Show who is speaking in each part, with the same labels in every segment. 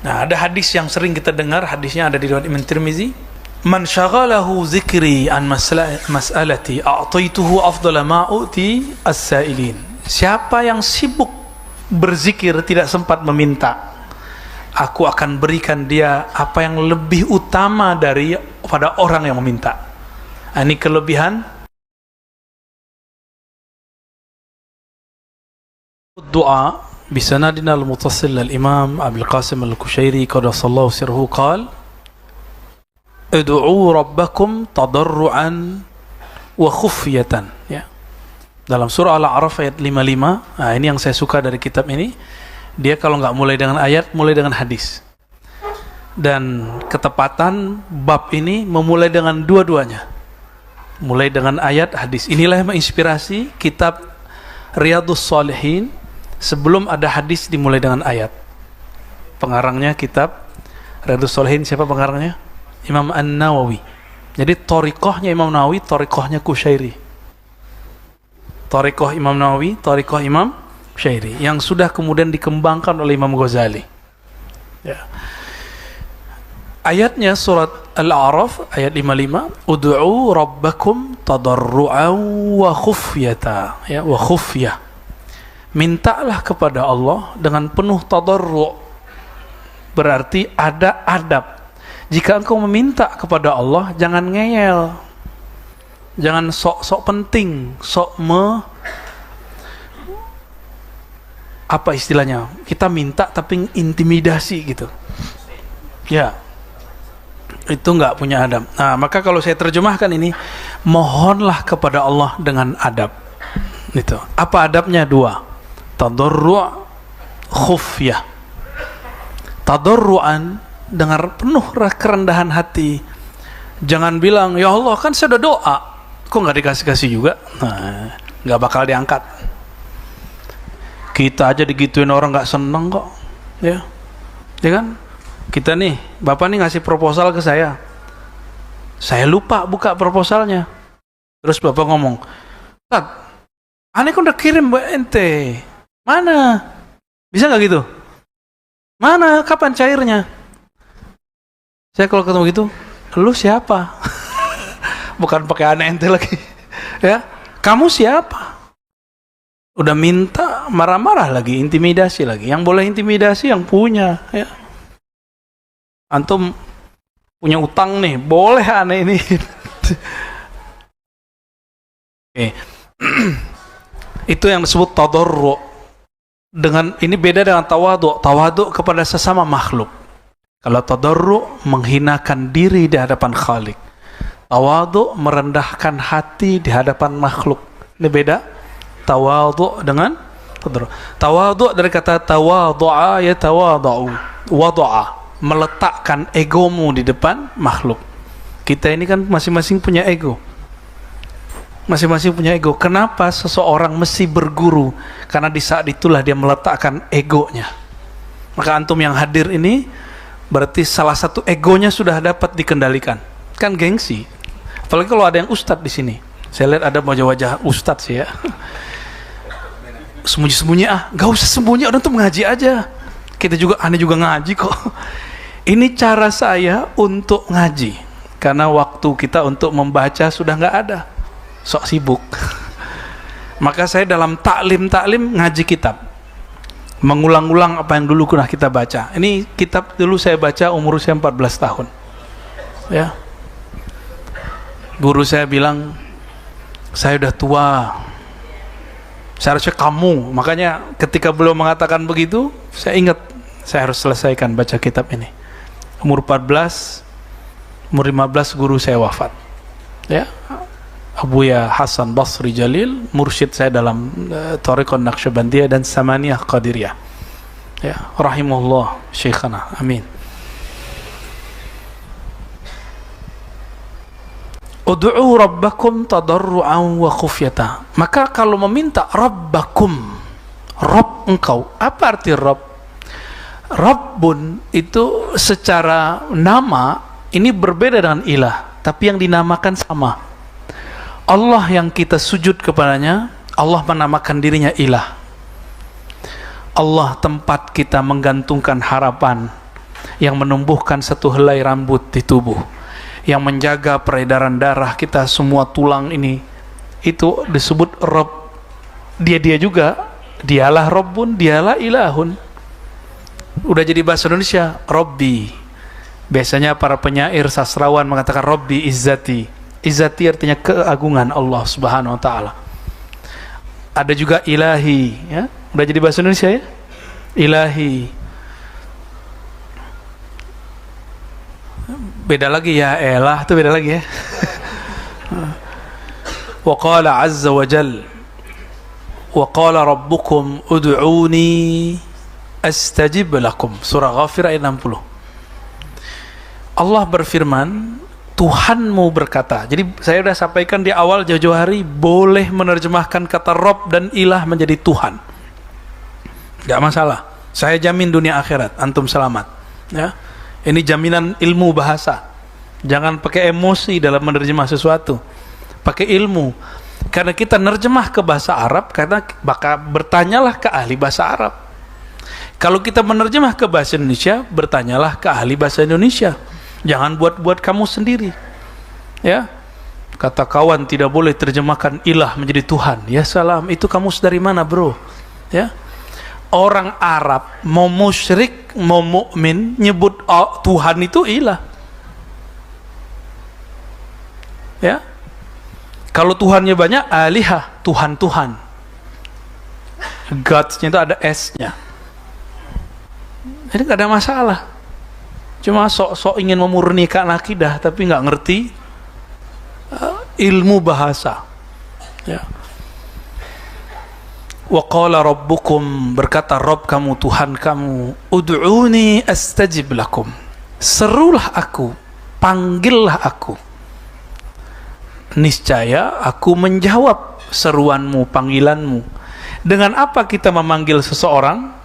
Speaker 1: Nah, ada hadis yang sering kita dengar, hadisnya ada di riwayat Imam Tirmizi. Man syaghalahu zikri an mas'alati a'taituhu afdala ma uti as-sa'ilin. Siapa yang sibuk berzikir tidak sempat meminta, aku akan berikan dia apa yang lebih utama daripada orang yang meminta. Ini kelebihan doa. Bisanadina al-muttasil al-imam Abdul Qasim al-Kushairi qaddasallahu sirruhu qala ud'u rabbakum tadarruan wa khufyatan, ya. Dalam surah Al-A'raf ayat 55. Nah, ini yang saya suka dari kitab ini. Dia kalau nggak mulai dengan ayat, mulai dengan hadis. Dan ketepatan bab ini memulai dengan dua-duanya. Mulai dengan ayat, hadis. Inilah yang menginspirasi kitab Riyadhus Shalihin. Sebelum ada hadis dimulai dengan ayat. Pengarangnya kitab Riyadhus Shalihin siapa pengarangnya? Imam An-Nawawi. Jadi thariqahnya Imam Nawawi, thariqahnya Kushairi. Thariqah Imam Nawawi, thariqah Imam Kushairi, yang sudah kemudian dikembangkan oleh Imam Ghazali. Ya. Ayatnya surat Al-A'raf ayat 55, ud'u rabbakum tadarru'an wa khufyata, ya, wa khufyah. Mintalah kepada Allah dengan penuh tadarru', berarti ada adab. Jika engkau meminta kepada Allah, jangan ngeyel, jangan sok-sok penting, apa istilahnya, kita minta tapi intimidasi gitu, ya, itu nggak punya adab. Nah, maka kalau saya terjemahkan ini, mohonlah kepada Allah dengan adab. Itu apa adabnya? Dua, tadarru', khufyah. Tadarru'an dengan penuh kerendahan hati. Jangan bilang, ya Allah kan saya udah doa, kok nggak dikasih-kasih juga? Nah, nggak bakal diangkat. Kita aja digituin orang nggak seneng kok, ya kan? Kita nih, bapak nih ngasih proposal ke saya lupa buka proposalnya. Terus bapak ngomong, Tat, aneh kan udah kirim mbak ente, mana? Bisa nggak gitu? Mana? Kapan cairnya? Saya kalau ketemu gitu, lu siapa? Bukan pakai aneh ente lagi, ya. Kamu siapa? Udah minta, marah-marah lagi, intimidasi lagi. Yang boleh intimidasi yang punya, ya. Antum punya utang nih, boleh aneh ini. Oke. Itu yang disebut tadarru'. Dengan ini beda dengan tawadhu'. Tawadhu' kepada sesama makhluk. Kalau tadarru' menghinakan diri di hadapan Khalik. Tawadhu' merendahkan hati di hadapan makhluk. Ini beda. Tawadhu' dengan tadarru'. Tawadhu' dari kata tawadhu'a yatawadhu'. Wadhu'a, meletakkan egomu di depan makhluk. Kita ini kan masing-masing punya ego. Masing-masing punya ego. Kenapa seseorang mesti berguru? Karena di saat itulah dia meletakkan egonya. Maka antum yang hadir ini berarti salah satu egonya sudah dapat dikendalikan. Kan gengsi. Apalagi kalau ada yang ustadz di sini. Saya lihat ada wajah-wajah ustadz sih, ya. Sembunyi-sembunyi, gak usah sembunyi, orang tuh mengaji aja. Kita juga, aneh juga ngaji kok. Ini cara saya untuk ngaji, karena waktu kita untuk membaca sudah nggak ada, sok sibuk. Maka saya dalam taklim ngaji kitab, mengulang-ulang apa yang dulu pernah kita baca. Ini kitab dulu saya baca umur saya 14 tahun, ya. Guru saya bilang, saya udah tua, seharusnya kamu. Makanya ketika beliau mengatakan begitu, saya ingat saya harus selesaikan baca kitab ini. Umur 14, umur 15 guru saya wafat, ya. Abuya Hasan Basri Jalil, mursyid saya dalam Thariqah Naqsyabandiyah dan Samaniyah Qadiriyah, ya, rahimahullah syekhana, amin. Ud'u rabbakum tadarru'an wa khufyata. Maka kalau meminta rabbakum, Rabb engkau, apa arti Rabb? Rabbun itu secara nama ini berbeda dengan ilah, tapi yang dinamakan sama. Allah yang kita sujud kepadanya, Allah menamakan dirinya ilah. Allah tempat kita menggantungkan harapan. yang menumbuhkan satu helai rambut di tubuh, yang menjaga peredaran darah kita, semua tulang ini, itu disebut Rabb. Dia juga, dialah Rabbun, dialah Ilahun. Udah jadi bahasa Indonesia, Rabbi. Biasanya para penyair sastrawan mengatakan Rabbi Izzati. Izzati artinya keagungan Allah Subhanahu wa taala. Ada juga Ilahi, ya. Udah jadi bahasa Indonesia ya? Ilahi. Beda lagi ya, elah itu beda lagi ya. Wa qala azza wa jal, wa qala rabbukum ud'uni astajib lakum. Surah Ghafir ayat 60. Allah berfirman, Tuhanmu berkata. Jadi saya sudah sampaikan di awal jauh-jauh hari, boleh menerjemahkan kata Rabb dan Ilah menjadi Tuhan, tidak masalah. Saya jamin dunia akhirat antum selamat, ya. Ini jaminan ilmu bahasa. Jangan pakai emosi dalam menerjemah sesuatu, pakai ilmu. Karena kita nerjemah ke bahasa Arab, karena maka bertanyalah ke ahli bahasa Arab. Kalau kita menerjemah ke bahasa Indonesia, bertanyalah ke ahli bahasa Indonesia. Jangan buat-buat kamu sendiri, ya. Kata kawan tidak boleh terjemahkan ilah menjadi Tuhan. Ya salam, itu kamu dari mana bro? Ya, orang Arab mau musyrik mau mukmin nyebut Tuhan itu ilah, ya. Kalau Tuhannya banyak, alihah, Tuhan-Tuhan. Gods-nya itu ada S-nya. Ini gak ada masalah. Cuma sok-sok ingin memurnikan akidah tapi nggak ngerti ilmu bahasa, ya. Wa qala rabbukum, berkata Rabb kamu, Tuhan kamu, ud'uni astajib lakum, serulah aku, panggillah aku, niscaya aku menjawab seruanmu, panggilanmu. Dengan apa kita memanggil seseorang?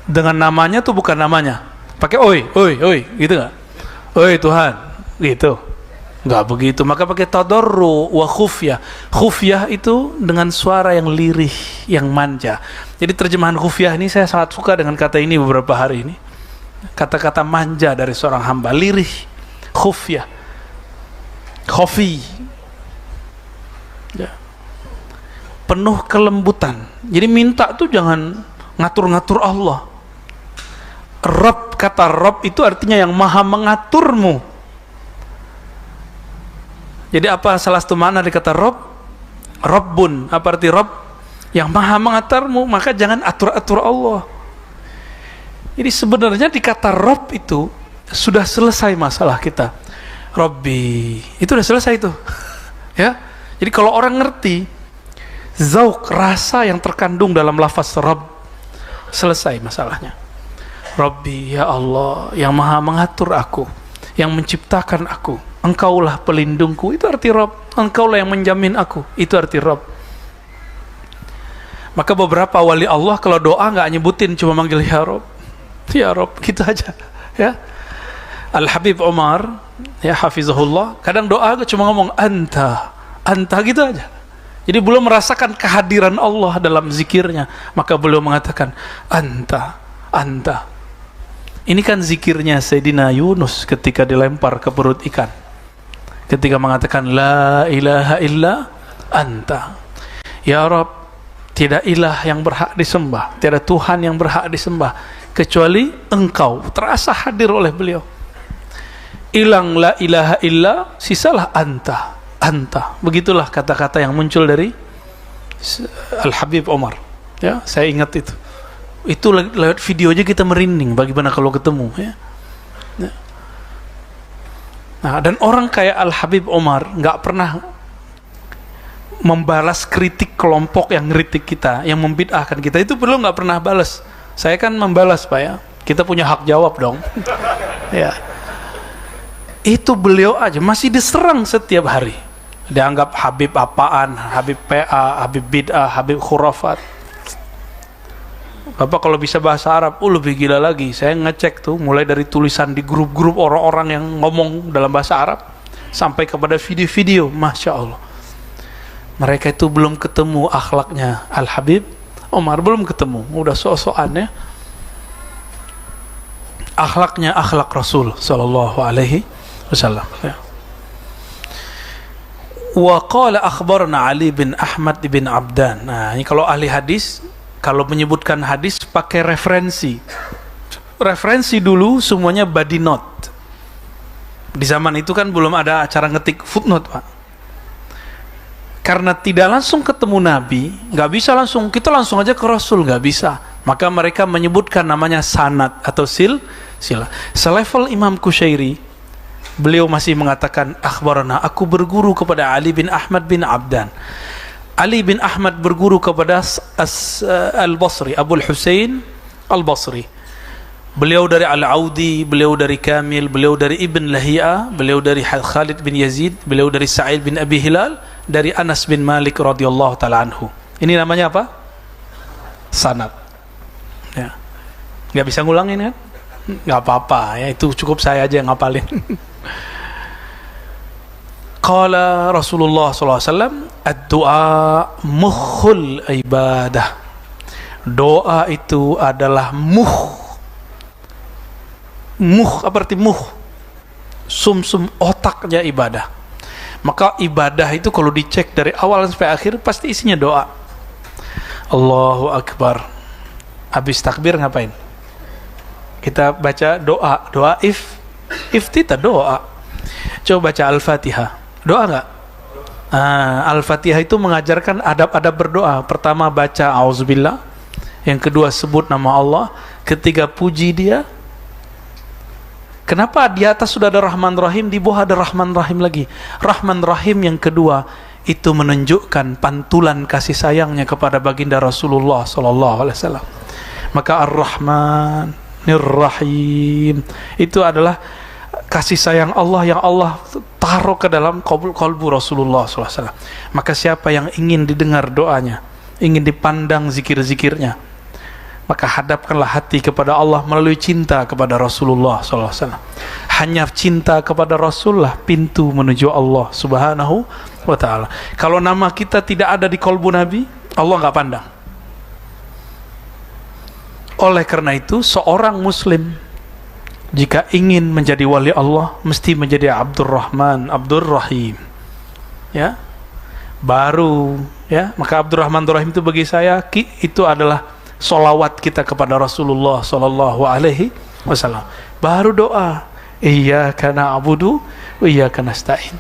Speaker 1: Dengan namanya tuh bukan namanya. Pakai oi, oi, oi, gitu nggak? Oi Tuhan, gitu. Nggak begitu. Maka pakai tadarru wa khufyah. Khufyah itu dengan suara yang lirih, yang manja. Jadi terjemahan khufyah ini saya sangat suka dengan kata ini beberapa hari ini. Kata-kata manja dari seorang hamba, lirih, khufyah, khafi, ya. Penuh kelembutan. Jadi minta tuh jangan ngatur-ngatur Allah. Rabb, kata Rabb itu artinya yang maha mengaturmu. Jadi apa salah satu makna dari kata Rabb? Rabbun, apa arti Rabb? Yang maha mengaturmu, maka jangan atur-atur Allah. Jadi sebenarnya di kata Rabb itu sudah selesai masalah kita. Rabbi, itu sudah selesai itu. Ya. Jadi kalau orang ngerti zauq, rasa yang terkandung dalam lafaz Rabb, selesai masalahnya. Rabbi, ya Allah, yang maha mengatur aku, yang menciptakan aku, engkaulah pelindungku, itu arti Rabb. Engkaulah yang menjamin aku, itu arti Rabb. Maka beberapa wali Allah kalau doa nggak nyebutin, cuma manggil ya Rabb, ya Rabb, gitu aja, ya. Al-Habib Umar, ya hafizahullah, kadang doa cuma ngomong anta, anta, gitu aja. Jadi belum merasakan kehadiran Allah dalam zikirnya, maka beliau mengatakan anta, anta. Ini kan zikirnya Sayyidina Yunus ketika dilempar ke perut ikan, ketika mengatakan la ilaha illa anta, ya Rabb, tidak ilah yang berhak disembah, tiada Tuhan yang berhak disembah kecuali engkau. Terasa hadir oleh beliau. Hilang la ilaha illa, sisalah anta, anta. Begitulah kata-kata yang muncul dari Al-Habib Umar, ya. Saya ingat itu lewat video aja kita merinding, bagaimana kalau ketemu, ya. Nah, dan orang kayak Al-Habib Umar nggak pernah membalas kritik kelompok yang ngeritik kita, yang membid'ahkan kita, itu perlu nggak pernah balas. Saya kan membalas, Pak, ya. Kita punya hak jawab dong. Ya. Itu beliau aja masih diserang setiap hari. Dianggap Habib apaan, Habib PA, Habib bid'ah, Habib khurafat. Bapak kalau bisa bahasa Arab, lebih gila lagi. Saya ngecek tuh, mulai dari tulisan di grup-grup orang-orang yang ngomong dalam bahasa Arab, sampai kepada video-video, Masya Allah. Mereka itu belum ketemu akhlaknya Al-Habib Umar, belum ketemu, udah sok-sokannya. akhlaknya akhlak Rasul sallallahu alaihi wasallam. Ya. Wa qala akhbarana Ali bin Ahmad bin Abdan. Nah, ini kalau ahli hadis, kalau menyebutkan hadis pakai referensi. Referensi dulu semuanya body note. Di zaman itu kan belum ada cara ngetik footnote, Pak. Karena tidak langsung ketemu Nabi, nggak bisa langsung, kita langsung aja ke Rasul, nggak bisa. Maka mereka menyebutkan namanya sanad atau sila. Selevel Imam Kusyairi, beliau masih mengatakan akhbarana, aku berguru kepada Ali bin Ahmad bin Abdan. Ali bin Ahmad berguru kepada Al-Basri, Abul Husain Al-Basri. Beliau dari Al-Audi, beliau dari Kamil, beliau dari Ibn Lahia, beliau dari Khalid bin Yazid, beliau dari Sa'id bin Abi Hilal, dari Anas bin Malik radhiyallahu ta'ala anhu. Ini namanya apa? Sanad. Ya. Nggak bisa ngulangin kan? Nggak apa-apa ya, itu cukup saya aja yang ngapalin. Qala Rasulullah SAW, ad-du'a mukhul ibadah. Doa itu adalah muh apa arti muh? Sumsum otaknya ibadah. Maka ibadah itu kalau dicek dari awal sampai akhir pasti isinya doa. Allahu Akbar. Habis takbir ngapain? Kita baca doa iftitah doa. Coba baca Al-Fatihah. Doa enggak? Al-Fatihah itu mengajarkan adab-adab berdoa. Pertama baca auzubillah, yang kedua sebut nama Allah, ketiga puji Dia. Kenapa di atas sudah ada Rahman Rahim, di bawah ada Rahman Rahim lagi? Rahman Rahim yang kedua itu menunjukkan pantulan kasih sayangnya kepada baginda Rasulullah sallallahu alaihi wasallam. Maka Ar-Rahmanir Rahim itu adalah kasih sayang Allah yang Allah taruh ke dalam kalbu Rasulullah sallallahu alaihi wasallam. Maka siapa yang ingin didengar doanya, ingin dipandang zikir-zikirnya, maka hadapkanlah hati kepada Allah melalui cinta kepada Rasulullah SAW. Hanya cinta kepada Rasulullah pintu menuju Allah Subhanahu wa ta'ala. Kalau nama kita tidak ada di kalbu Nabi, Allah nggak pandang. Oleh karena itu, seorang Muslim jika ingin menjadi wali Allah, mesti menjadi Abdurrahman, Abdurrahim. Ya, baru ya. Maka Abdurrahman Abdurrahim itu bagi saya itu adalah solawat kita kepada Rasulullah sallallahu alaihi wasallam. Baru doa, iyyaka na'budu wa iyyaka nasta'in.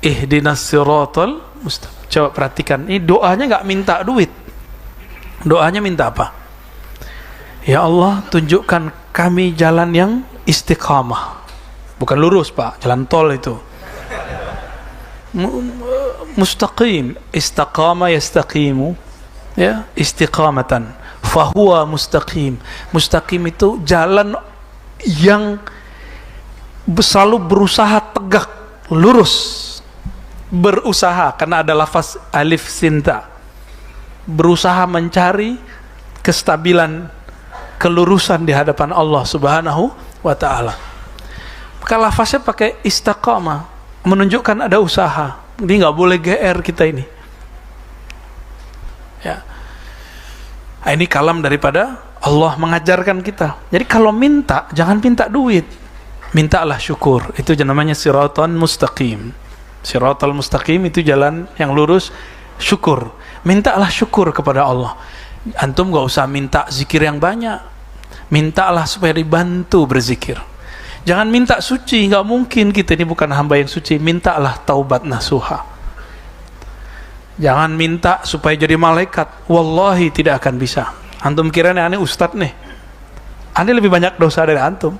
Speaker 1: Ihdinas siratal mustaqim. Coba perhatikan, ini doanya enggak minta duit. Doanya minta apa? Ya Allah, tunjukkan kami jalan yang istiqamah. Bukan lurus, Pak, jalan tol itu. Mustaqim, istaqama yastaqimu. Ya, istiqamatan fahuwa mustaqim. Mustaqim itu jalan yang selalu berusaha tegak, lurus, berusaha, karena ada lafaz alif sinta, berusaha mencari kestabilan, kelurusan di hadapan Allah Subhanahu wa ta'ala. Maka lafaznya pakai istiqamah, menunjukkan ada usaha. Ini nggak boleh GR kita ini. Ya. Nah, ini kalam daripada Allah mengajarkan kita. Jadi kalau minta, jangan minta duit, mintalah syukur. Itu namanya siratan mustaqim. Siratal mustaqim itu jalan yang lurus, syukur. Mintalah syukur kepada Allah. Antum gak usah minta zikir yang banyak, mintalah supaya dibantu berzikir. Jangan minta suci, gak mungkin, kita ini bukan hamba yang suci. Mintalah taubat nasuha. Jangan minta supaya jadi malaikat, wallahi tidak akan bisa. Antum kira nih aneh ustadz nih, aneh lebih banyak dosa dari antum,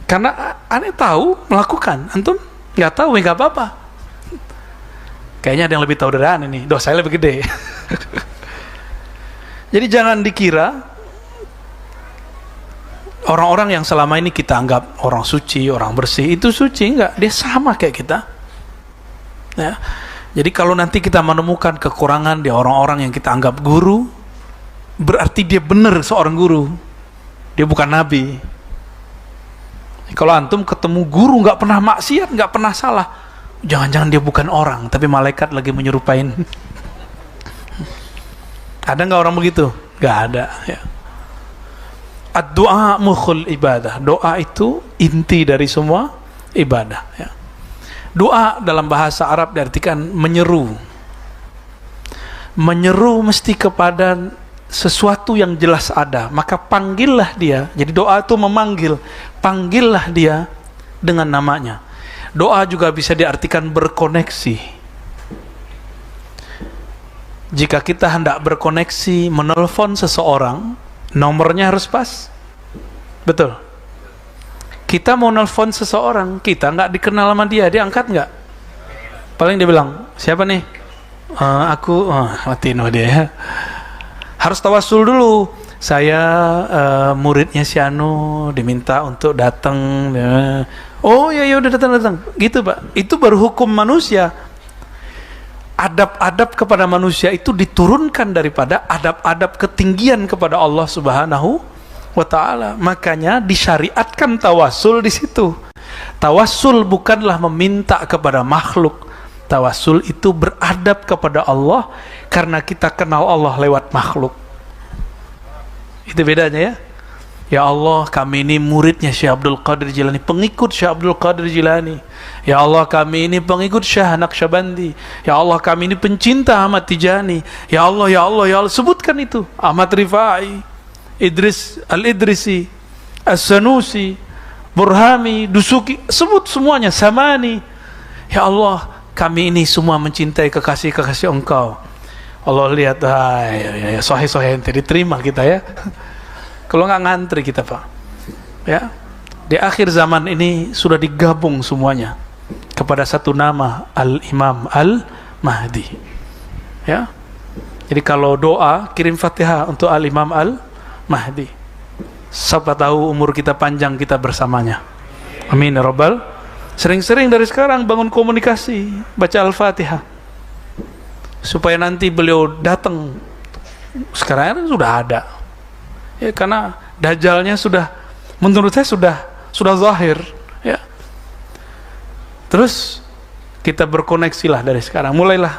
Speaker 1: karena aneh tahu melakukan, antum nggak tahu, nggak apa-apa. Kayaknya ada yang lebih tahu dari aneh nih, dosanya lebih gede. Jadi jangan dikira orang-orang yang selama ini kita anggap orang suci, orang bersih, itu suci, enggak, dia sama kayak kita. Ya. Jadi kalau nanti kita menemukan kekurangan di orang-orang yang kita anggap guru, berarti dia benar seorang guru, dia bukan nabi. Kalau antum ketemu guru nggak pernah maksiat, nggak pernah salah, jangan-jangan dia bukan orang, tapi malaikat lagi menyerupain. Ada nggak orang begitu? Nggak ada. Ya. Ad-du'a mukhul ibadah. Doa itu inti dari semua ibadah, ya. Doa dalam bahasa Arab diartikan menyeru. Menyeru mesti kepada sesuatu yang jelas ada, maka panggillah dia. Jadi doa itu memanggil, panggillah dia dengan namanya. Doa juga bisa diartikan berkoneksi. Jika kita hendak berkoneksi, menelpon seseorang, nomornya harus pas. Betul. Kita mau nelpon seseorang, kita nggak dikenal sama dia, dia angkat nggak? Paling dia bilang, siapa nih? Aku, matiin sama dia ya. Harus tawasul dulu. Saya muridnya si Anu, diminta untuk datang. Oh ya udah datang. Gitu Pak. Itu baru hukum manusia. Adab-adab kepada manusia itu diturunkan daripada adab-adab ketinggian kepada Allah Subhanahu wa ta'ala. Makanya disyariatkan tawasul di situ. Tawasul bukanlah meminta kepada makhluk. Tawasul itu beradab kepada Allah karena kita kenal Allah lewat makhluk. Itu bedanya ya. Ya Allah, kami ini muridnya Syekh Abdul Qadir Jilani, pengikut Syekh Abdul Qadir Jilani. Ya Allah, kami ini pengikut Syekh Naqsyabandi. Ya Allah, kami ini pencinta Ahmad Tijani. Ya Allah, ya Allah, ya Allah. Sebutkan itu. Ahmad Rifai, Idris Al-Idrisi, As-Sanusi, Burhami, Dusuki, sebut semuanya. Samani. Ya Allah, kami ini semua mencintai kekasih-kekasih Engkau. Allah lihat, ya, sahih-sahih ente diterima kita ya. Kalau nggak ngantri kita Pak, ya. Di akhir zaman ini sudah digabung semuanya kepada satu nama, Al-Imam Al-Mahdi. Ya. Jadi kalau doa, kirim Fatihah untuk Al-Imam Al-Mahdi. Siapa tahu umur kita panjang kita bersamanya. Amin ya Rabbal. Sering-sering dari sekarang bangun komunikasi, baca Al-Fatihah. Supaya nanti beliau datang. Sekarang sudah ada. Ya, karena Dajjalnya sudah, menurut saya sudah zahir, ya. Terus kita berkoneksilah dari sekarang, mulailah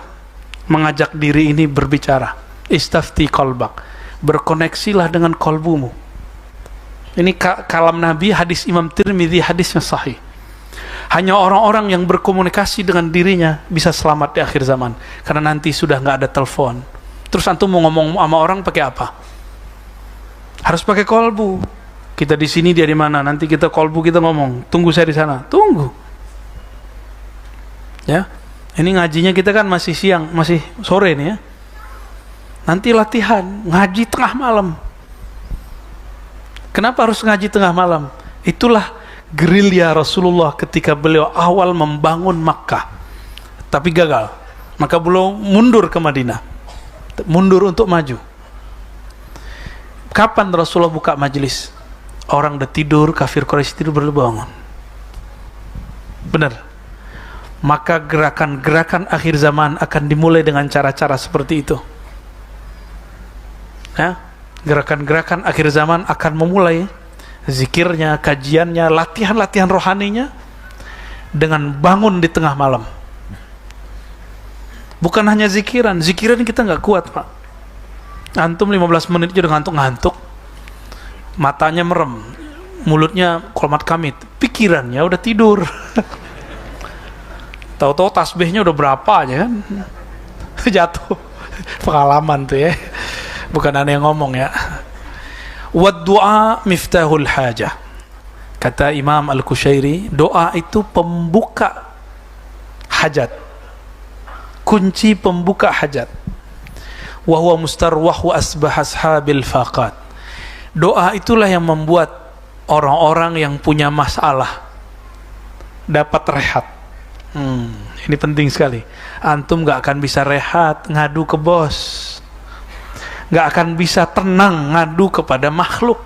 Speaker 1: mengajak diri ini berbicara. Istafti qalbak, berkoneksilah dengan kolbumu. Ini kalam Nabi, hadis Imam Tirmidzi, hadisnya sahih. Hanya orang-orang yang berkomunikasi dengan dirinya bisa selamat di akhir zaman, karena nanti sudah nggak ada telepon. Terus antum mau ngomong sama orang pakai apa? Harus pakai kolbu. Kita di sini, dia di mana? Nanti kita kolbu, kita ngomong, tunggu saya di sana. Tunggu. Ya, ini ngajinya kita kan masih siang, masih sore nih ya. Nanti latihan ngaji tengah malam. Kenapa harus ngaji tengah malam? Itulah gerilya Rasulullah ketika beliau awal membangun Makkah, tapi gagal. Maka beliau mundur ke Madinah, mundur untuk maju. Kapan Rasulullah buka majelis? Orang udah tidur, kafir Quraisy tidur, baru bangun. Benar. Maka gerakan-gerakan akhir zaman akan dimulai dengan cara-cara seperti itu. Ya, gerakan-gerakan akhir zaman akan memulai zikirnya, kajiannya, latihan-latihan rohaninya dengan bangun di tengah malam. Bukan hanya zikiran kita nggak kuat Pak. Antum 15 menit aja udah ngantuk-ngantuk, matanya merem, mulutnya kolmat kamit, pikirannya udah tidur. Tahu-tahu tasbihnya udah berapa aja kan, jatuh. Pengalaman tuh ya, bukan aneh yang ngomong ya. Wad du'a miftahul hajah. Kata Imam Al-Qushairi, doa itu pembuka hajat, kunci pembuka hajat. Wa huwa mustarwahu asbah ashabil faqat. Doa itulah yang membuat orang-orang yang punya masalah dapat rehat. Ini penting sekali. Antum gak akan bisa rehat ngadu ke bos, gak akan bisa tenang ngadu kepada makhluk,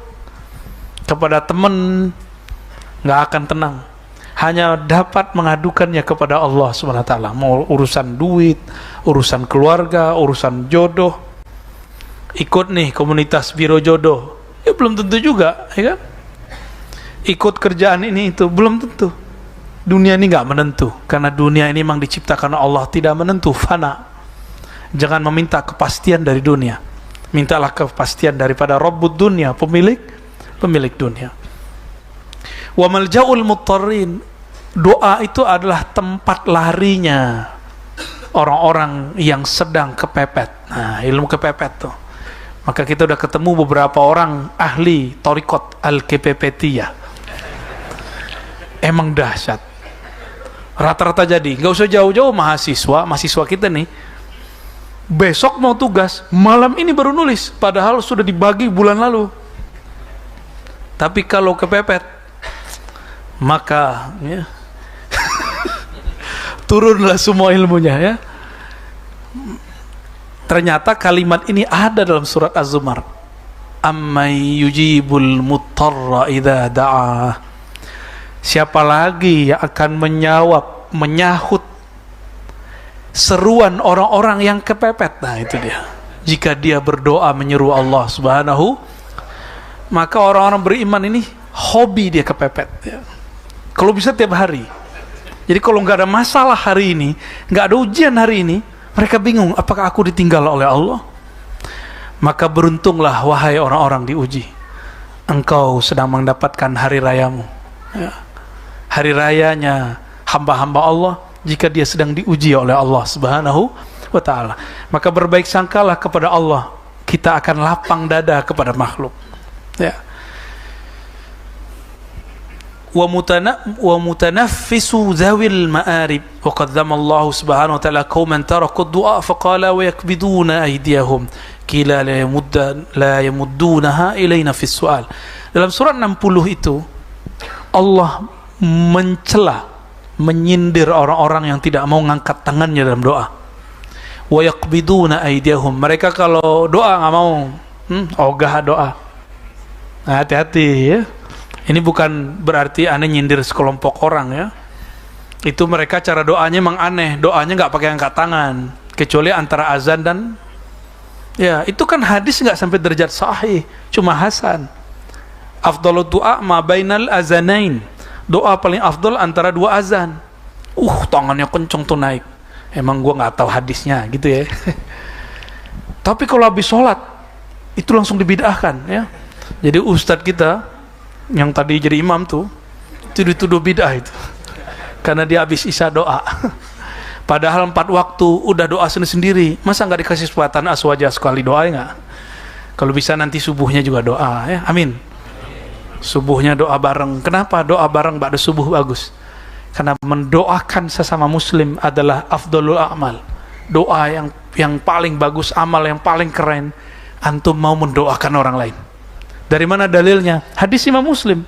Speaker 1: kepada teman, gak akan tenang. Hanya dapat mengadukannya kepada Allah SWT. Mau urusan duit, urusan keluarga, urusan jodoh. Ikut nih komunitas biro jodoh, ya belum tentu juga, ya kan? Ikut kerjaan ini itu, belum tentu. Dunia ini gak menentu, karena dunia ini memang diciptakan Allah tidak menentu, fana. Jangan meminta kepastian dari dunia, mintalah kepastian daripada Rabbud dunia, pemilik pemilik dunia. Wa malja'ul muttarrin, doa itu adalah tempat larinya orang-orang yang sedang kepepet. Nah, ilmu kepepet tuh. Maka kita udah ketemu beberapa orang ahli Thariqat Al-Kepepetiyah. Emang dahsyat. Rata-rata jadi, nggak usah jauh-jauh mahasiswa kita nih, besok mau tugas, malam ini baru nulis, padahal sudah dibagi bulan lalu. Tapi kalau kepepet, maka ya, turunlah semua ilmunya ya. Ternyata kalimat ini ada dalam surat Az-Zumar. Ammay yujibul muttarra idza da'ah. Siapa lagi yang akan menyahut seruan orang-orang yang kepepet? Nah, itu dia. Jika dia berdoa menyeru Allah Subhanahu, maka orang-orang beriman ini hobi dia kepepet ya. Kalau bisa tiap hari. Jadi kalau nggak ada masalah hari ini, nggak ada ujian hari ini, mereka bingung, apakah aku ditinggal oleh Allah? Maka beruntunglah wahai orang-orang diuji, engkau sedang mendapatkan hari rayamu ya. Hari rayanya hamba-hamba Allah jika dia sedang diuji oleh Allah Subhanahu wa ta'ala. Maka berbaik sangkalah kepada Allah, kita akan lapang dada kepada makhluk ya. Wa mutanaffisu zawil ma'arib wa qaddama Allah Subhanahu wa ta'ala qauman taraku ad-du'a faqala wa yakbiduna aydiyahum qila la yamuddunaha ilayna fi su'al. Dalam surat 60 itu Allah mencela, menyindir orang-orang yang tidak mau ngangkat tangannya dalam doa. Wa yaqbiduna aydiyahum, mereka kalau doa nggak mau ogah doa. Nah, hati-hati ya. Ini bukan berarti aneh nyindir sekelompok orang ya. Itu mereka cara doanya memang aneh, doanya nggak pakai angkat tangan, kecuali antara azan dan ya, itu kan hadis nggak sampai derajat sahih, cuma hasan. Afdhalu du'a ma bainal azanain, doa paling afdal antara dua azan. Tangannya kenceng tuh naik. Emang gua nggak tahu hadisnya gitu ya. Tapi kalau habis sholat itu langsung dibid'ahkan ya. Jadi ustadz kita yang tadi jadi imam tuh itu dituduh bid'ah itu, karena dia habis isya doa. Padahal 4 waktu udah doa sendiri, masa nggak dikasih kesempatan aswaja sekali doa ya nggak? Kalau bisa nanti subuhnya juga doa ya, amin. Subuhnya doa bareng. Kenapa doa bareng ba'da subuh bagus? Karena mendoakan sesama muslim adalah afdhalul a'mal. Doa yang paling bagus, amal yang paling keren. Antum mau mendoakan orang lain. Dari mana dalilnya? Hadis Imam Muslim.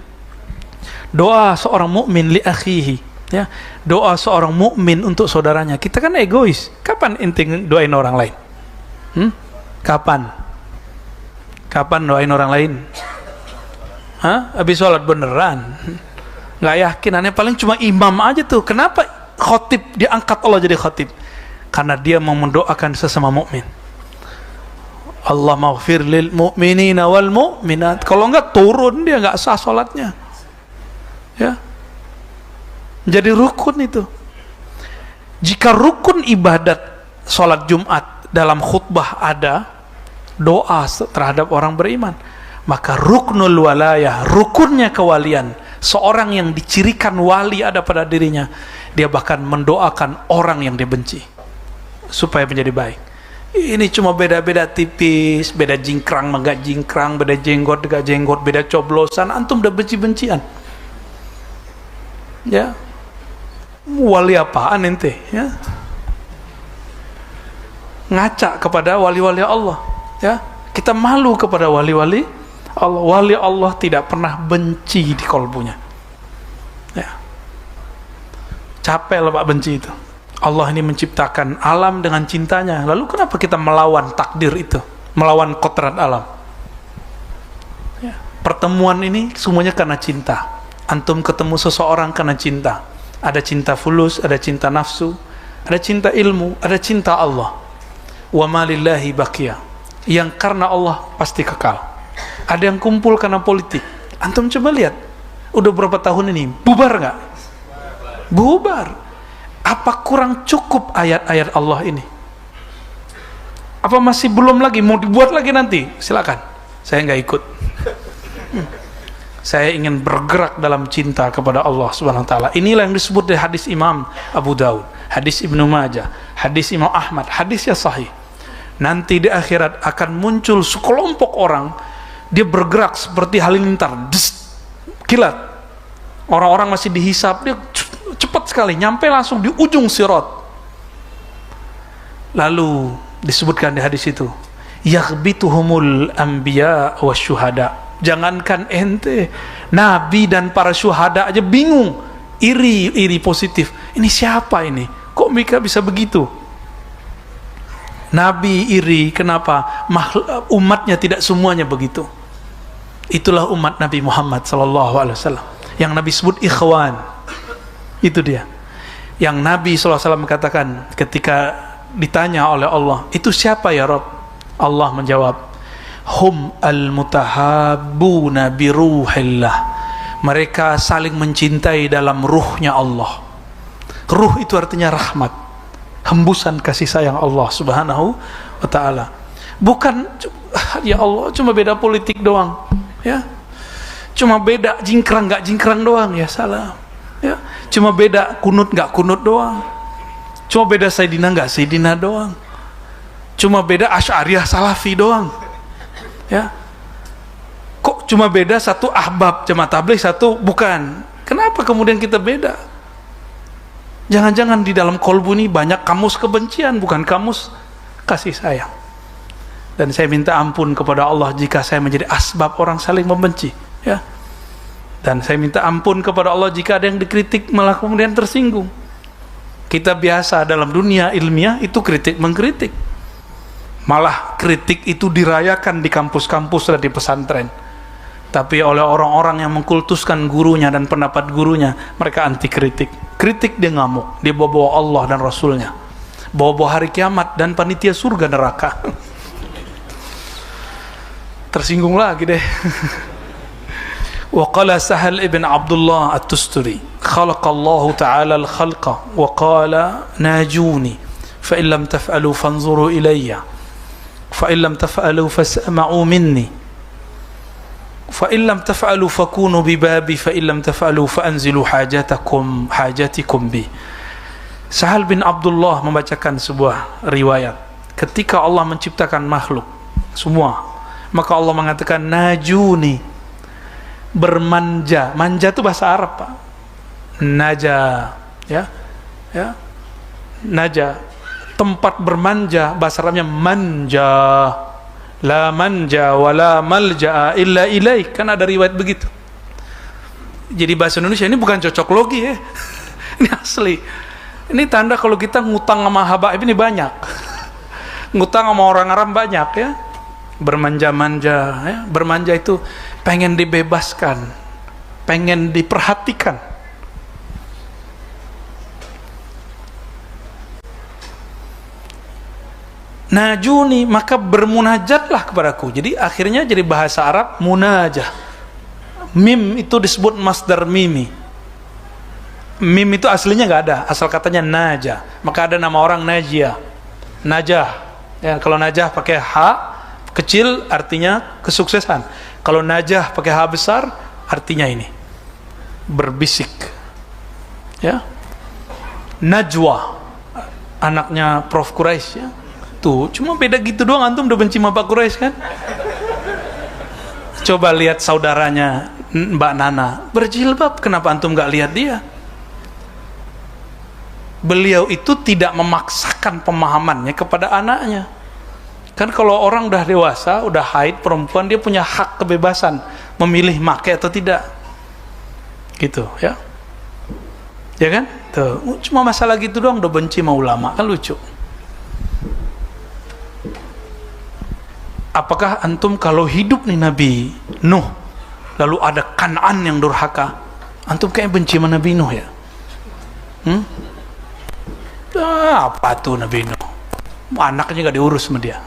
Speaker 1: Doa seorang mukmin li akhihi ya. Doa seorang mukmin untuk saudaranya. Kita kan egois. Kapan inti doain orang lain? Kapan doain orang lain? Habis sholat beneran? Nggak yakin, aneh paling cuma imam aja tuh. Kenapa khotib diangkat Allah jadi khotib? Karena dia mau mendoakan sesama mukmin. Allah maghfir lil mu'minina wal mu'minat. Kalau enggak turun dia, enggak sah sholatnya ya. Jadi rukun itu. Jika rukun ibadat sholat Jumat dalam khutbah ada doa terhadap orang beriman, maka ruknul walayah, rukunnya kewalian, seorang yang dicirikan wali ada pada dirinya, dia bahkan mendoakan orang yang dia benci supaya menjadi baik. Ini cuma beda-beda tipis, beda jingkrang enggak jingkrang, beda jenggot enggak jenggot, beda coblosan, antum udah benci-bencian ya. Wali apaan ente ya? Ngaca kepada wali-wali Allah ya. Kita malu kepada wali-wali Allah. Wali Allah tidak pernah benci di kolbunya ya. Capek lah Pak benci itu. Allah ini menciptakan alam dengan cintanya. Lalu kenapa kita melawan takdir itu, melawan kodrat alam ya. Pertemuan ini semuanya karena cinta. Antum ketemu seseorang karena cinta. Ada cinta fulus, ada cinta nafsu, ada cinta ilmu, ada cinta Allah. Wa ma lillahi baqiyah, yang karena Allah pasti kekal. Ada yang kumpul karena politik. Antum coba lihat, udah berapa tahun ini bubar nggak? Bubar. Apa kurang cukup ayat-ayat Allah ini? Apa masih belum lagi? Mau dibuat lagi nanti? Silakan, saya nggak ikut. Saya ingin bergerak dalam cinta kepada Allah Subhanahu wa taala. Inilah yang disebut di hadis Imam Abu Daud, hadis Ibnu Majah, hadis Imam Ahmad, hadis yang sahih. Nanti di akhirat akan muncul sekelompok orang, dia bergerak seperti halilintar, kilat. Orang-orang masih dihisap, dia cepat sekali nyampe langsung di ujung sirat. Lalu disebutkan di hadis itu, yaghbituhumul anbiya wasyuhada. Jangankan ente, nabi dan para syuhada aja bingung, iri positif. Ini siapa ini? Kok mereka bisa begitu? Nabi iri, kenapa? Umatnya tidak semuanya begitu. Itulah umat Nabi Muhammad SAW, yang Nabi sebut ikhwan. Itu dia. Yang Nabi SAW katakan ketika ditanya oleh Allah, itu siapa ya Rabb? Allah menjawab, hum al-mutahabbuna biruhillah. Mereka saling mencintai dalam ruhnya Allah. Ruh itu artinya rahmat, hembusan kasih sayang Allah Subhanahu wa ta'ala. Bukan ya Allah cuma beda politik doang, ya, cuma beda jingkrang gak jingkrang doang, ya salah, ya, cuma beda kunut gak kunut doang, cuma beda Sayyidina gak Sayyidina doang, cuma beda Asy'ariyah Salafi doang, ya. Kok cuma beda satu ahbab jamaah tabligh, satu bukan? Kenapa kemudian kita beda? Jangan-jangan di dalam kolbu ini banyak kamus kebencian, bukan kamus kasih sayang. Dan saya minta ampun kepada Allah jika saya menjadi asbab orang saling membenci, ya. Dan saya minta ampun kepada Allah jika ada yang dikritik malah kemudian tersinggung. Kita biasa dalam dunia ilmiah itu kritik mengkritik, malah kritik itu dirayakan di kampus-kampus dan di pesantren. Tapi oleh orang-orang yang mengkultuskan gurunya dan pendapat gurunya, mereka anti kritik. Kritik dia ngamuk, dia bawa Allah dan Rasulnya, bawa hari kiamat dan panitia surga neraka. Tersinggung lagi deh. Wa qala Sahal ibn Abdullah at-Tusturi, khalaqallahu ta'ala al-khalqa wa qala najuni fa in lam taf'alu fanzuru ilayya fa in lam taf'alu fasma'u minni fa in lam taf'alu fakunu bibabi fa in lam taf'alu faanzilu hajatikum bi. Sahal bin Abdullah membacakan sebuah riwayat ketika Allah menciptakan makhluk semua, maka Allah mengatakan najuni, bermanja. Manja itu bahasa Arab, Pak. Naja, ya, ya, naja, tempat bermanja, bahasa Arabnya manja. La manja wala malja'a illa ilaik, kan ada riwayat begitu. Jadi bahasa Indonesia ini bukan cocok logi, ya. Ini asli. Ini tanda kalau kita ngutang sama habaib ini banyak. Ngutang sama orang Arab banyak, ya. Bermanja-manja, ya. Bermanja itu pengen dibebaskan, pengen diperhatikan. Najuni, maka bermunajatlah kepadaku. Jadi akhirnya jadi bahasa Arab munajah. Mim itu disebut masdar mimi. Mim itu aslinya nggak ada, asal katanya najah. Maka ada nama orang Najiyah, najah. Ya, kalau najah pakai H kecil artinya kesuksesan. Kalau najah pakai H besar artinya ini berbisik, ya. Najwa anaknya Prof Quraisy, ya. Tuh cuma beda gitu doang, antum udah benci sama Pak Quraisy kan? Coba lihat saudaranya Mbak Nana berjilbab, kenapa antum gak lihat dia? Beliau itu tidak memaksakan pemahamannya kepada anaknya. Kan kalau orang udah dewasa, udah haid, perempuan, dia punya hak kebebasan memilih make atau tidak, gitu, ya. Ya kan? Tuh, cuma masalah gitu doang udah benci sama ulama, kan lucu. Apakah antum kalau hidup nih Nabi Nuh, lalu ada Kan'an yang durhaka, antum kayak benci sama Nabi Nuh, ya? Apa tuh Nabi Nuh? Anaknya gak diurus sama dia.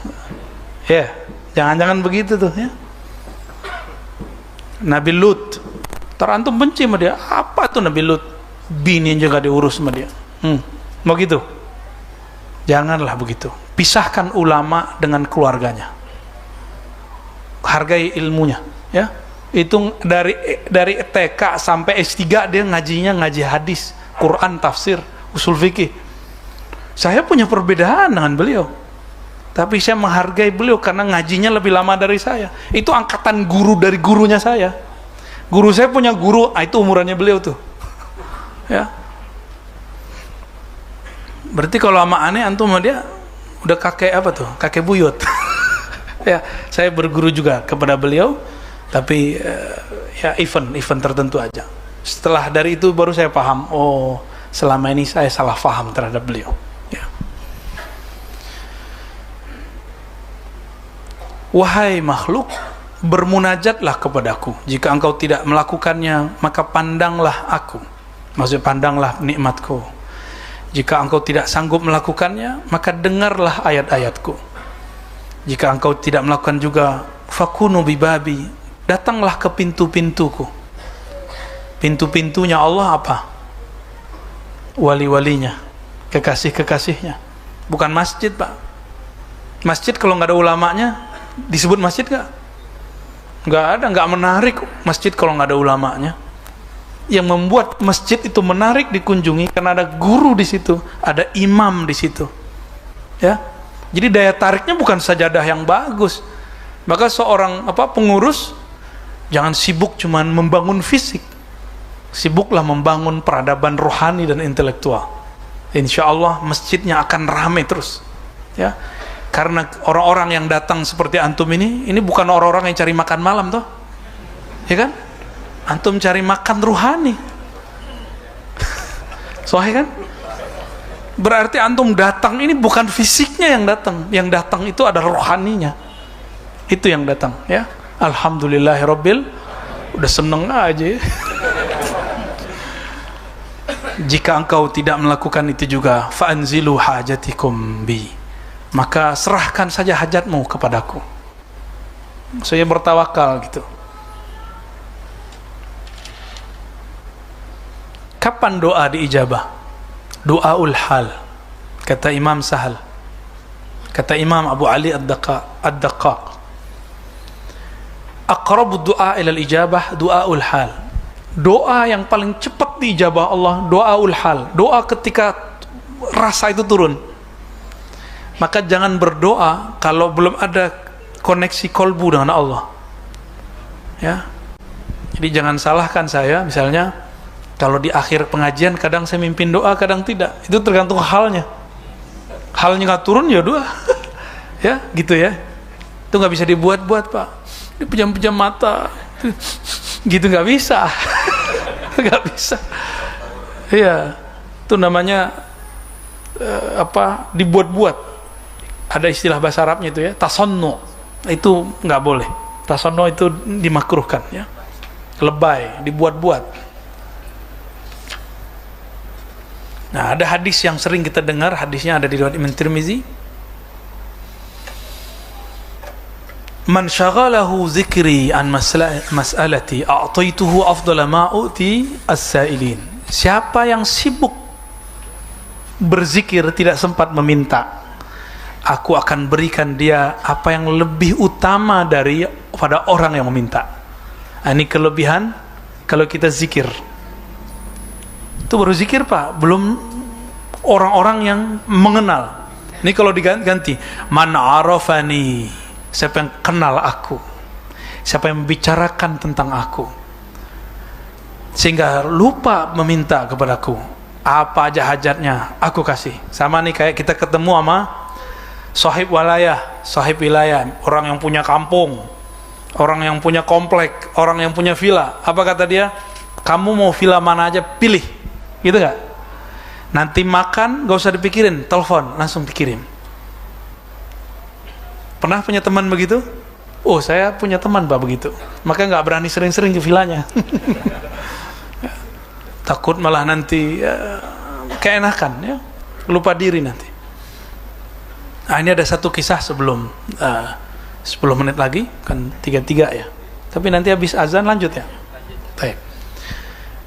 Speaker 1: Ya, jangan-jangan begitu tuh, ya. Nabi Lut, antum benci sama dia. Apa tuh Nabi Lut? Bini aja gak diurus sama dia. Mau gitu? Janganlah begitu. Pisahkan ulama dengan keluarganya. Hargai ilmunya, ya. Itu dari TK sampai S3 dia ngaji hadis, Quran, tafsir, usul fikih. Saya punya perbedaan dengan beliau, tapi saya menghargai beliau karena ngajinya lebih lama dari saya. Itu angkatan guru dari gurunya saya. Guru saya punya guru, itu umurannya beliau tuh. Ya. Berarti kalau sama aneh antum sama dia udah kakek apa tuh? Kakek buyut. Ya, saya berguru juga kepada beliau, tapi ya event tertentu aja. Setelah dari itu baru saya paham, oh selama ini saya salah paham terhadap beliau. Ya. Wahai makhluk, bermunajatlah kepadaku. Jika engkau tidak melakukannya, maka pandanglah aku. Maksudnya pandanglah nikmatku. Jika engkau tidak sanggup melakukannya, maka dengarlah ayat-ayatku. Jika engkau tidak melakukan juga, fakunu bibabi, datanglah ke pintu-pintuku. Pintu-pintunya Allah apa? Wali-walinya, kekasih-kekasihnya. Bukan masjid, Pak. Masjid kalau nggak ada ulamanya disebut masjid nggak? Nggak ada, nggak menarik masjid kalau nggak ada ulamanya. Yang membuat masjid itu menarik dikunjungi karena ada guru di situ, ada imam di situ. Ya. Jadi daya tariknya bukan sajadah yang bagus. Maka seorang pengurus jangan sibuk cuman membangun fisik. Sibuklah membangun peradaban rohani dan intelektual. Insya Allah masjidnya akan ramai terus. Ya. Karena orang-orang yang datang seperti antum ini bukan orang-orang yang cari makan malam toh. Ya kan? Antum cari makan ruhani. Soalnya kan? Berarti antum datang ini bukan fisiknya yang datang itu adalah rohaninya. Itu yang datang, ya. Alhamdulillahirabbil, udah seneng aja. Jika engkau tidak melakukan itu juga, fa'anzilu hajatikum bi, maka serahkan saja hajatmu kepadaku. Saya bertawakal gitu. Kapan doa diijabah? Doaul hal. Kata Imam Sahal, kata Imam Abu Ali Ad-Daqqaq, aqrabu doa ilal ijabah doaul hal. Doa yang paling cepat diijabah Allah, doaul hal. Doa ketika rasa itu turun. Maka jangan berdoa kalau belum ada koneksi kolbu dengan Allah. Ya. Jadi jangan salahkan saya, misalnya kalau di akhir pengajian kadang saya mimpin doa, kadang tidak. Itu tergantung halnya. Halnya nggak turun ya doa. Ya, gitu ya. Itu nggak bisa dibuat-buat, Pak. Dipejam-pejam mata. Gitu nggak bisa. Nggak bisa. Iya. Itu namanya dibuat-buat. Ada istilah bahasa Arabnya itu ya, tasonno. Itu nggak boleh. Tasonno itu dimakruhkan ya. Lebay, dibuat-buat. Nah, ada hadis yang sering kita dengar, hadisnya ada di riwayat Imam Tirmizi. Man syaghalahu zikri an mas'alati a'taituhu afdala ma u'ti as-sa'ilin. Siapa yang sibuk berzikir tidak sempat meminta, aku akan berikan dia apa yang lebih utama daripada orang yang meminta. Ini kelebihan kalau kita zikir. Itu baru zikir, Pak, belum orang-orang yang mengenal. Ini kalau diganti, man arafani, siapa yang kenal aku, siapa yang membicarakan tentang aku, sehingga lupa meminta kepadaku, apa aja hajatnya aku kasih. Sama nih kayak kita ketemu sama sahib wilayah, orang yang punya kampung, orang yang punya komplek, orang yang punya villa. Apa kata dia? Kamu mau villa mana aja pilih. Gitu gak? Nanti makan gak usah dipikirin, telepon langsung dikirim. Pernah punya teman begitu? Oh, saya punya teman, Pak, begitu. Maka gak berani sering-sering ke villanya. Takut malah nanti keenakan ya, lupa diri nanti. Nah, ini ada satu kisah sebelum 10 menit lagi, kan 33 ya. Tapi nanti habis azan lanjut ya. Baik.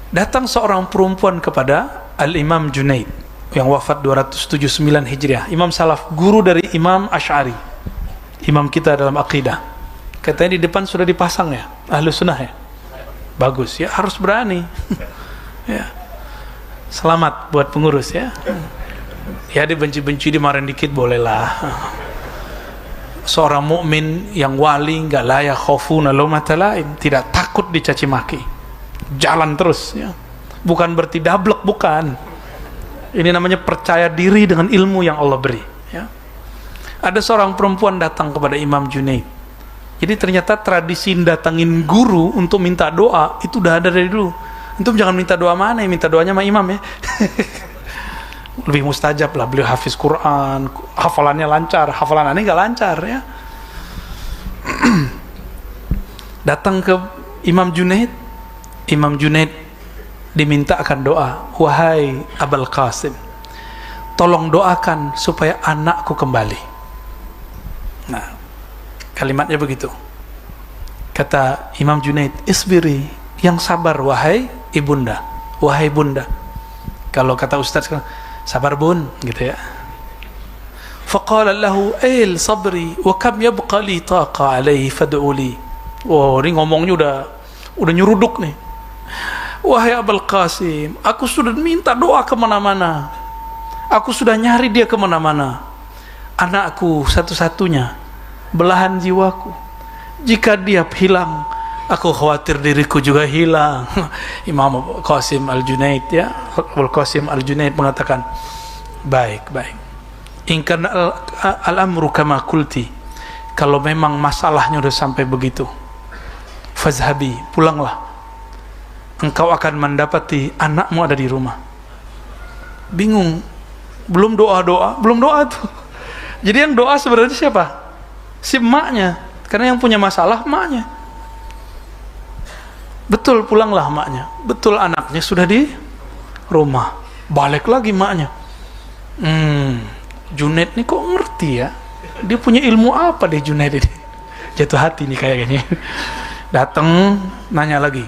Speaker 1: Datang seorang perempuan kepada Al-Imam Junaid yang wafat 279 Hijriah, Imam Salaf, guru dari Imam Asy'ari, imam kita dalam akidah. Katanya di depan sudah dipasang ya, Ahlu sunnah ya? Bagus ya, harus berani. Ya. Selamat buat pengurus ya. Ya dibenci-benci, dimarahin dikit bolehlah. Seorang mukmin yang wali nggak layak khaufuna laumata laim, tidak takut dicaci maki. Jalan terus ya. Bukan berarti dablek, bukan. Ini namanya percaya diri dengan ilmu yang Allah beri ya. Ada seorang perempuan datang kepada Imam Junaid. Jadi ternyata tradisi datangin guru untuk minta doa itu udah ada dari dulu. Antum jangan minta doa mana ya, minta doanya sama imam ya. Lebih mustajab lah, beliau hafiz Quran, hafalannya lancar, hafalan aneh nggak lancar ya. Datang ke Imam Junaid, Imam Junaid dimintakan doa, wahai Abul Qasim, tolong doakan supaya anakku kembali. Nah, kalimatnya begitu. Kata Imam Junaid, isbiri, yang sabar wahai ibunda, wahai bunda. Kalau kata ustaz sekarang, sabar bun, gitu ya. Faqala lahu ail sabri wa kam yabqa li taqa alaihi fad'u li. Oh, ini ngomongnya udah nyuruduk nih. Wahai Abul Qasim, aku sudah minta doa kemana-mana, aku sudah nyari dia kemana-mana. Anakku satu-satunya, belahan jiwaku. Jika dia hilang, aku khawatir diriku juga hilang. Imam Qasim Al-Junaid ya, Abul Qasim Al-Junaid mengatakan, baik. In kana al-amru kama qulti, kalau memang masalahnya udah sampai begitu, fazhabi, pulanglah. Engkau akan mendapati anakmu ada di rumah. Bingung, belum doa tuh. Jadi yang doa sebenarnya siapa? Si emaknya, karena yang punya masalah emaknya. Betul, pulanglah emaknya. Betul, anaknya sudah di rumah. Balik lagi emaknya. Junaid nih kok ngerti ya? Dia punya ilmu apa deh Junaid ini? Jatuh hati nih kayaknya. Datang, nanya lagi.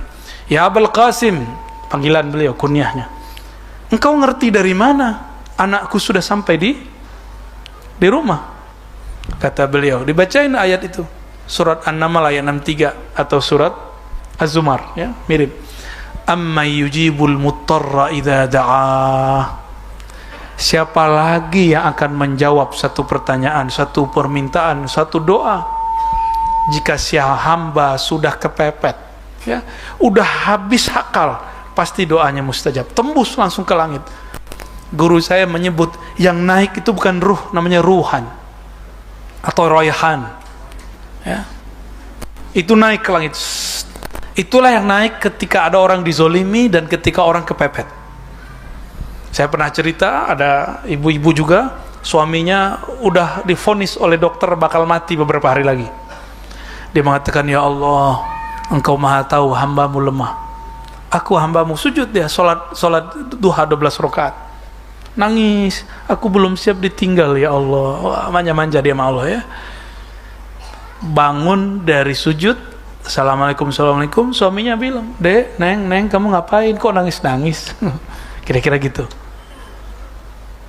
Speaker 1: Ya Abul Qasim, panggilan beliau, kunyahnya. Engkau ngerti dari mana anakku sudah sampai di rumah? Kata beliau, dibacain ayat itu, surat An-Naml ayat 63 atau surat Az-Zumar ya, mirip. Amma yujibul muttarra idza da'a. Siapa lagi yang akan menjawab satu pertanyaan, satu permintaan, satu doa jika si hamba sudah kepepet ya, udah habis akal, pasti doanya mustajab, tembus langsung ke langit. Guru saya menyebut yang naik itu bukan ruh, namanya ruhan atau rayhan ya. Itu naik ke langit. Itulah yang naik ketika ada orang dizolimi dan ketika orang kepepet. Saya pernah cerita, ada ibu-ibu juga, suaminya udah divonis oleh dokter bakal mati beberapa hari lagi. Dia mengatakan, ya Allah, Engkau maha tahu hambamu lemah, aku hambamu. Sujud dia, sholat duha 12 rakaat. Nangis, aku belum siap ditinggal ya Allah. Wah, manja-manja dia sama Allah ya. Bangun dari sujud, assalamualaikum. Suaminya bilang, Dek, Neng, kamu ngapain kok nangis-nangis? Kira-kira gitu.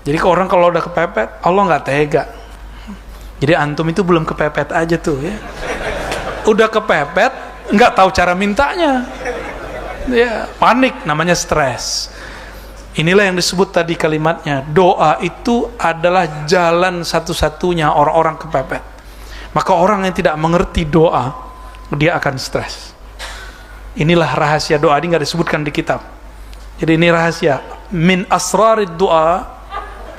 Speaker 1: Jadi orang kalau udah kepepet, Allah nggak tega. Jadi antum itu belum kepepet aja tuh ya. Udah kepepet, nggak tahu cara mintanya ya, panik, namanya stres. Inilah yang disebut tadi kalimatnya, doa itu adalah jalan satu-satunya orang-orang kepepet. Maka orang yang tidak mengerti doa, dia akan stres. Inilah rahasia doa, ini nggak disebutkan di kitab. Jadi ini rahasia min asrarid doa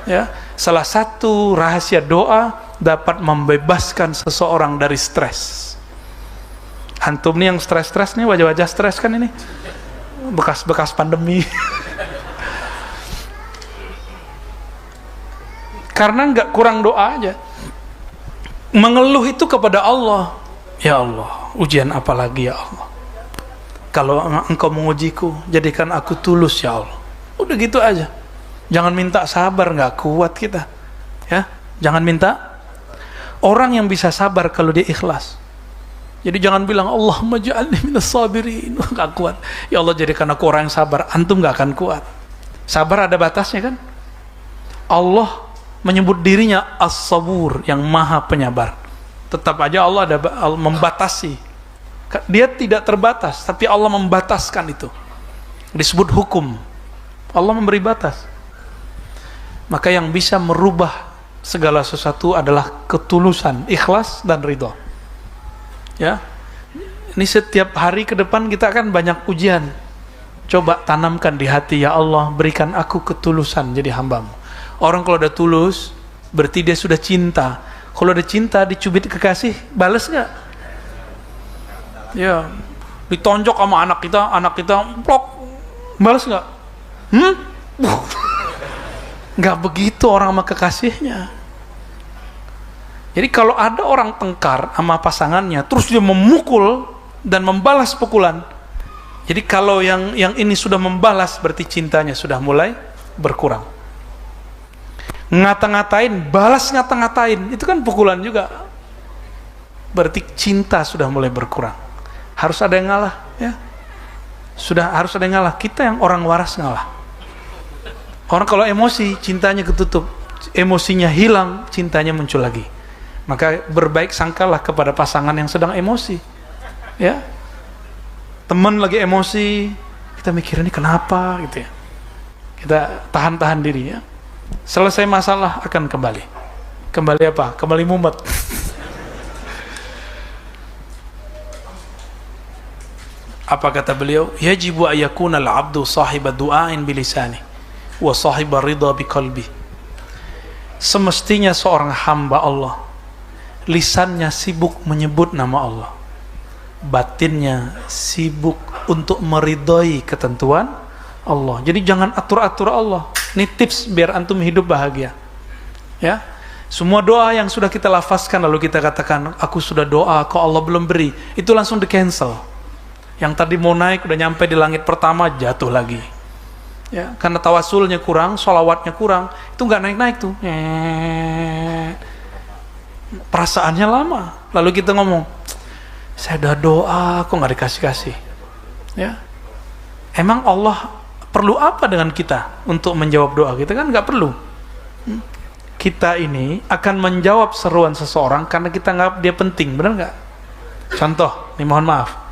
Speaker 1: ya. Salah satu rahasia doa dapat membebaskan seseorang dari stres. Antum nih yang stres-stres nih, wajah-wajah stres kan ini, bekas-bekas pandemi. Karena nggak kurang doa aja. Mengeluh itu kepada Allah. Ya Allah, ujian apa lagi ya Allah? Kalau Engkau mengujiku, jadikan aku tulus ya Allah. Udah gitu aja. Jangan minta sabar, nggak kuat kita. Ya, jangan minta. Orang yang bisa sabar kalau dia ikhlas. Jadi jangan bilang Allahumma ja'alni minas sabirin, nggak kuat. Ya Allah, jadikan aku orang yang sabar. Antum nggak akan kuat. Sabar ada batasnya kan? Allah menyebut dirinya As-Sabur, yang maha penyabar. Tetap aja Allah ada membatasi Dia tidak terbatas, tapi Allah membataskan itu. Disebut hukum. Allah memberi batas. Maka yang bisa merubah segala sesuatu adalah ketulusan, ikhlas dan ridho. Ya, ini setiap hari ke depan kita akan banyak ujian. Coba tanamkan di hati, ya Allah, berikan aku ketulusan jadi hambamu. Orang kalau udah tulus, berarti dia sudah cinta. Kalau udah cinta, dicubit kekasih, balas nggak? Ya, ditonjok sama anak kita plok, balas nggak? Nggak begitu orang sama kekasihnya. Jadi kalau ada orang tengkar sama pasangannya, terus dia memukul dan membalas pukulan, jadi kalau yang ini sudah membalas, berarti cintanya sudah mulai berkurang. Ngata-ngatain, balas ngata-ngatain, itu kan pukulan juga, berarti cinta sudah mulai berkurang. Harus ada yang ngalah, ya. Sudah harus ada yang ngalah. Kita yang orang waras ngalah. Orang kalau emosi, cintanya ketutup, emosinya hilang, cintanya muncul lagi. Maka berbaik sangkalah kepada pasangan yang sedang emosi, ya. Teman lagi emosi, kita mikir ini kenapa gitu ya. Kita tahan-tahan diri, ya. Selesai masalah akan kembali. Kembali apa? Kembali mumet. Apa kata beliau? Yajibu ayyakuna al-'abdu sahiba du'ain bilisani wa sahiba ridha biqalbi. Semestinya seorang hamba Allah, lisannya sibuk menyebut nama Allah, batinnya sibuk untuk meridhai ketentuan Allah. Jadi jangan atur-atur Allah. Ini tips biar antum hidup bahagia, ya. Semua doa yang sudah kita lafazkan lalu kita katakan aku sudah doa kok Allah belum beri, itu langsung di cancel. Yang tadi mau naik udah nyampe di langit pertama, jatuh lagi, ya, karena tawasulnya kurang, sholawatnya kurang, itu nggak naik-naik tuh. Perasaannya lama, lalu kita ngomong saya udah doa kok nggak dikasih-kasih, ya. Emang Allah perlu apa dengan kita untuk menjawab doa kita? Kan nggak perlu. Kita ini akan menjawab seruan seseorang karena kita nggak dia penting, benar nggak? Contoh, nih mohon maaf,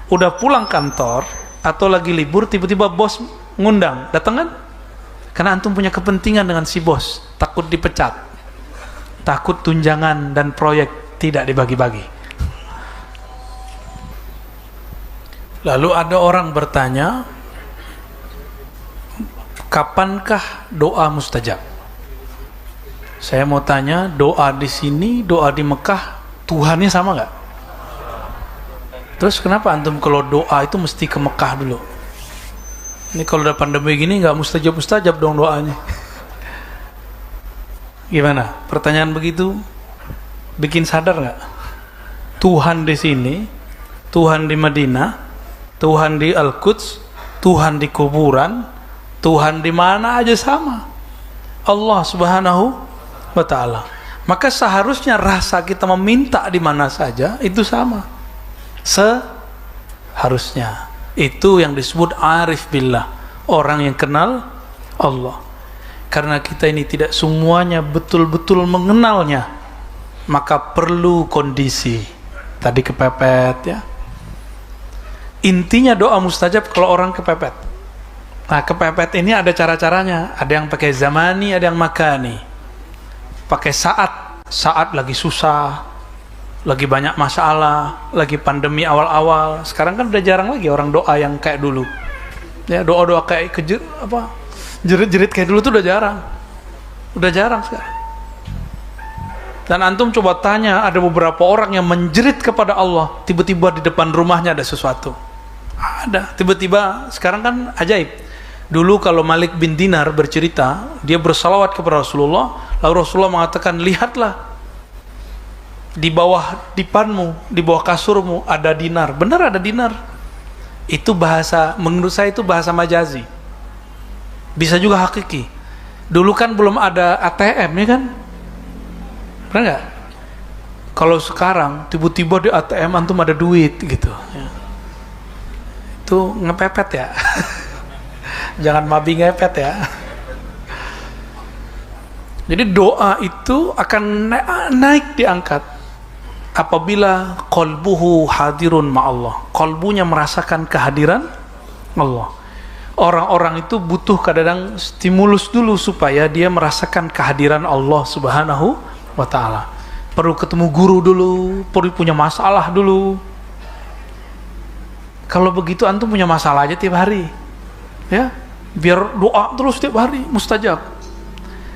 Speaker 1: udah pulang kantor atau lagi libur, tiba-tiba bos ngundang, datang kan? Karena antum punya kepentingan dengan si bos, takut dipecat, takut tunjangan dan proyek tidak dibagi-bagi. Lalu ada orang bertanya, kapankah doa mustajab? Saya mau tanya, doa di sini, doa di Mekah, Tuhannya sama nggak? Terus kenapa antum kalau doa itu mesti ke Mekah dulu? Ini kalau udah pandemi gini nggak mustajab dong doanya. Gimana? Pertanyaan begitu bikin sadar nggak? Tuhan di sini, Tuhan di Madinah, Tuhan di Al-Quds, Tuhan di kuburan, Tuhan di mana aja sama. Allah Subhanahu wa Ta'ala. Maka seharusnya rasa kita meminta di mana saja itu sama. Seharusnya itu yang disebut arif billah, orang yang kenal Allah. Karena kita ini tidak semuanya betul-betul mengenalnya, maka perlu kondisi. Tadi kepepet, ya. Intinya doa mustajab kalau orang kepepet. Nah, kepepet ini ada cara-caranya. Ada yang pakai zamani, ada yang makani. Pakai saat lagi susah, lagi banyak masalah, lagi pandemi awal-awal. Sekarang kan udah jarang lagi orang doa yang kayak dulu. Ya, doa-doa kayak jerit-jerit kayak dulu tuh udah jarang. Udah jarang sekarang. Dan antum coba tanya, ada beberapa orang yang menjerit kepada Allah, tiba-tiba di depan rumahnya ada sesuatu. Ada, tiba-tiba. Sekarang kan ajaib. Dulu kalau Malik bin Dinar bercerita, dia bersalawat kepada Rasulullah, lalu Rasulullah mengatakan, lihatlah, di bawah dipanmu, di bawah kasurmu ada dinar. Benar ada dinar. Itu bahasa, menurut saya itu bahasa majazi. Bisa juga hakiki. Dulu kan belum ada ATM, ya kan? Benar nggak? Kalau sekarang tiba-tiba di ATM antum ada duit gitu, ya. Itu ngepepet ya. Jangan mabi ngepet ya. Jadi doa itu akan naik diangkat, apabila qalbuhu hadirun ma'allah, qalbunya merasakan kehadiran Allah. Orang-orang itu butuh kadang stimulus dulu supaya dia merasakan kehadiran Allah Subhanahu wa ta'ala. Perlu ketemu guru dulu, perlu punya masalah dulu. Kalau begitu antum punya masalah aja tiap hari, ya, biar doa terus tiap hari mustajab.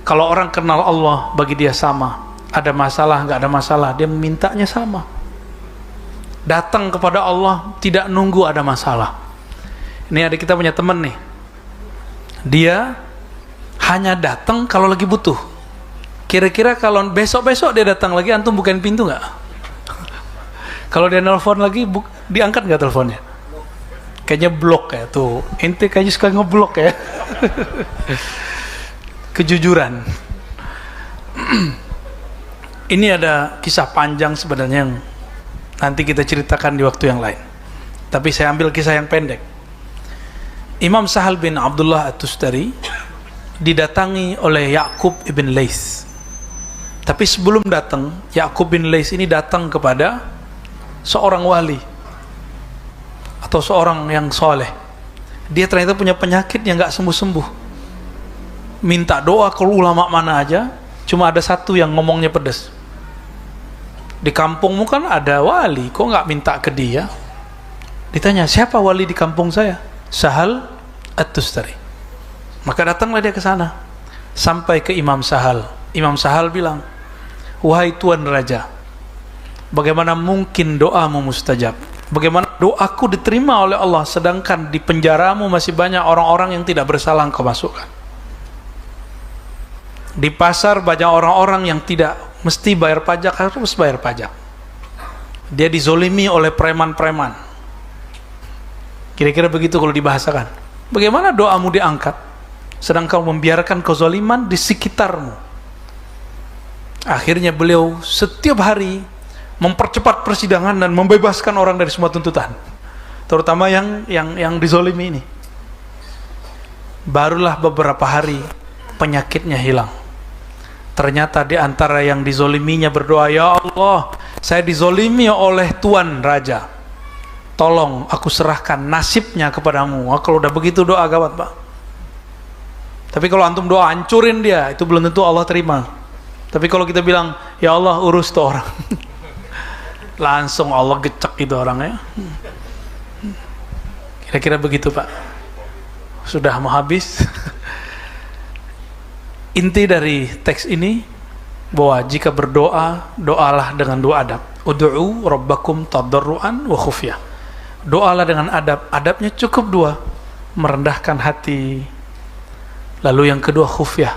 Speaker 1: Kalau orang kenal Allah, bagi dia sama, ada masalah nggak ada masalah, dia mintanya sama. Datang kepada Allah, tidak nunggu ada masalah. Ini ada kita punya teman nih, dia hanya datang kalau lagi butuh. Kira-kira kalau besok-besok dia datang lagi, antum bukain pintu nggak? Kalau dia nelpon lagi, diangkat nggak teleponnya? Kayaknya blok ya tuh. Ente kayaknya suka ngeblok ya. Kejujuran. Ini ada kisah panjang sebenarnya yang nanti kita ceritakan di waktu yang lain. Tapi saya ambil kisah yang pendek. Imam Sahal bin Abdullah At-Tustari didatangi oleh Ya'qub ibn Laits. Tapi sebelum datang, Ya'qub bin Laits ini datang kepada seorang wali atau seorang yang soleh. Dia ternyata punya penyakit yang gak sembuh-sembuh. Minta doa ke ulama mana aja, cuma ada satu yang ngomongnya pedas. Di kampungmu kan ada wali, kok gak minta ke dia? Ditanya, siapa wali di kampung saya? Sahal At-Tustari. Maka datanglah dia ke sana, sampai ke Imam Sahal. Imam Sahal bilang, wahai Tuan Raja, bagaimana mungkin doamu mustajab? Bagaimana doaku diterima oleh Allah, sedangkan di penjaramu masih banyak orang-orang yang tidak bersalah engkau masukkan. Di pasar banyak orang-orang yang tidak mesti bayar pajak, harus bayar pajak. Dia dizolimi oleh preman-preman. Kira-kira begitu kalau dibahasakan. Bagaimana doamu diangkat, sedangkan kau membiarkan kezaliman di sekitarmu. Akhirnya beliau setiap hari mempercepat persidangan dan membebaskan orang dari semua tuntutan, terutama yang dizolimi ini. Barulah beberapa hari penyakitnya hilang. Ternyata di antara yang dizoliminya berdoa, ya Allah, saya dizolimi oleh Tuan Raja, tolong aku serahkan nasibnya kepadamu. Kalau udah begitu doa gawat, Pak. Tapi kalau antum doa hancurin dia, itu belum tentu Allah terima. Tapi kalau kita bilang, ya Allah urus tuh orang, langsung Allah gecek itu orangnya. Kira-kira begitu, Pak. Sudah mau habis. Inti dari teks ini bahwa jika berdoa, doalah dengan dua adab. Ud'u rabbakum tadarruan wa khufyah. Doalah dengan adab. Adabnya cukup dua, merendahkan hati. Lalu yang kedua khufyah,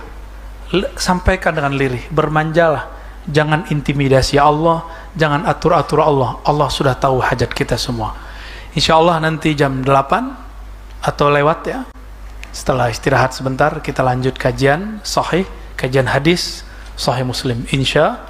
Speaker 1: sampaikan dengan lirih, bermanjalah. Jangan intimidasi Allah, jangan atur-atur Allah. Allah sudah tahu hajat kita semua. InsyaAllah nanti jam 8 atau lewat ya, setelah istirahat sebentar, kita lanjut kajian sahih, kajian hadis Sahih Muslim insya